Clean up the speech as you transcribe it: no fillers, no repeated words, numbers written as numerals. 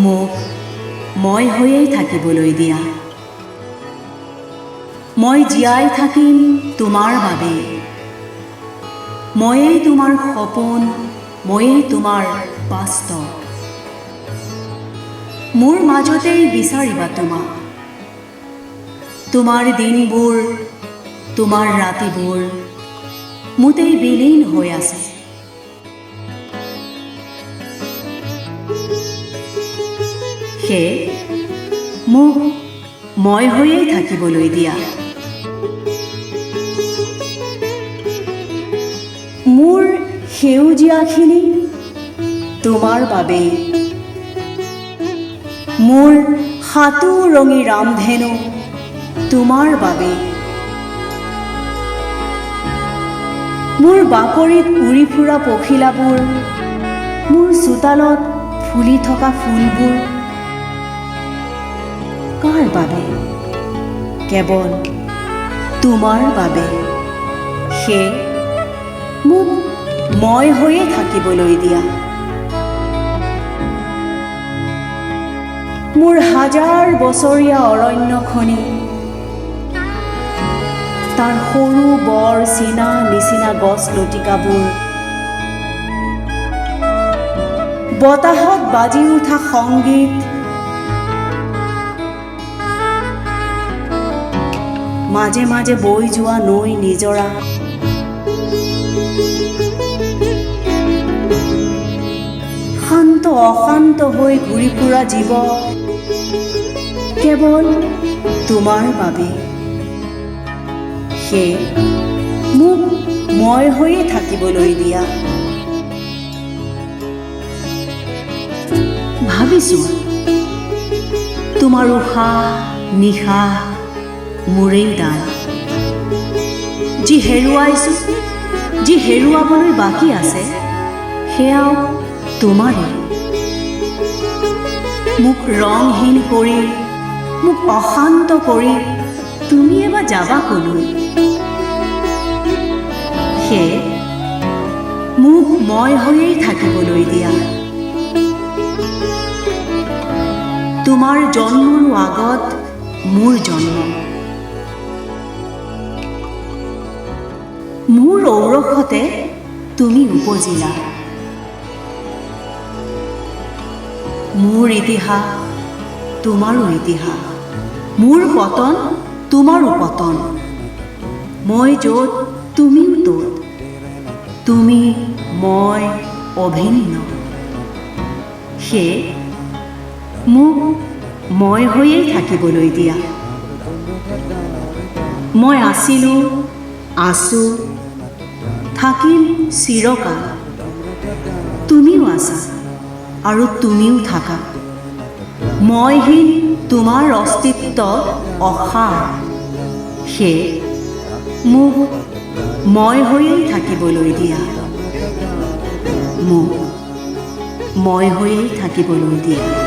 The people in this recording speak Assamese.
মোক মই হৈয়েই থাকিবলৈ দিয়া। মই জীয়াই থাকিম তোমাৰ বাবে। ময়েই তোমাৰ সপোন, ময়েই তোমাৰ বাস্তৱ। মোৰ মাজতেই বিচাৰিবা তোমাক। তোমাৰ দিনবোৰ, তোমাৰ ৰাতিবোৰ মোতেই বিলীন হৈ আছে। সেয়ে মোক মই হৈয়েই থাকিবলৈ দিয়া। মোৰ সেউজীয়াখিনি তোমাৰ বাবেই, মোৰ সাতোৰঙী ৰামধেনু তোমাৰ বাবেই, মোৰ বাকৰিত উৰি ফুৰা পখিলাবোৰ, মোৰ চোতালত ফুলি থকা ফুলবোৰ কাৰ বাবে? কেৱল তোমাৰ বাবে। সেয়ে মোক মই হৈয়ে থাকিবলৈ দিয়া। মোৰ হাজাৰ বছৰীয়া অৰণ্যখনি, তাৰ সৰু বৰ চিনা নিচিনা গছ লতিকাবোৰ, বতাহত বাজি উঠা সংগীত, মাজে মাজে বৈ যোৱা নৈ নিজৰা, শান্ত অশান্ত হৈ ঘূৰি ফুৰা জীৱ কেৱল তোমাৰ বাবে। সেয়ে মোক মই হৈয়ে থাকিবলৈ দিয়া। ভাবিছো তোমাৰ উশাহ নিশাহ মোৰেই দান। যি হেৰুৱাইছো, যি হেৰুৱাবলৈ বাকী আছে, সেয়াও তোমাৰেই। মোক ৰংহীন কৰি, মোক অশান্ত কৰি তুমি এবাৰ যাবা কলৈ? সেয়ে মোক মই হৈয়েই থাকিবলৈ দিয়া। তোমাৰ জন্মৰো আগত মোৰ জন্ম, মোৰ ঔৰসতে তুমি উপজিলা। মোৰ ইতিহাস তোমাৰো ইতিহাস, মোৰ পতন তোমাৰো পতন। মই য'ত তুমিও ত'ত, তুমি মই অভিন্ন। সেয়ে মোক মই হৈয়েই থাকিবলৈ দিয়া। মই আছিলোঁ, আছো, থাকিম চিৰকাল। তুমিও আছা আৰু তুমিও থাকা। মইহীন তোমাৰ অস্তিত্ব অসাৰ। সেয়ে মোক মই হৈয়েই থাকিবলৈ দিয়া। মোক মই হৈয়েই থাকিবলৈ দিয়া।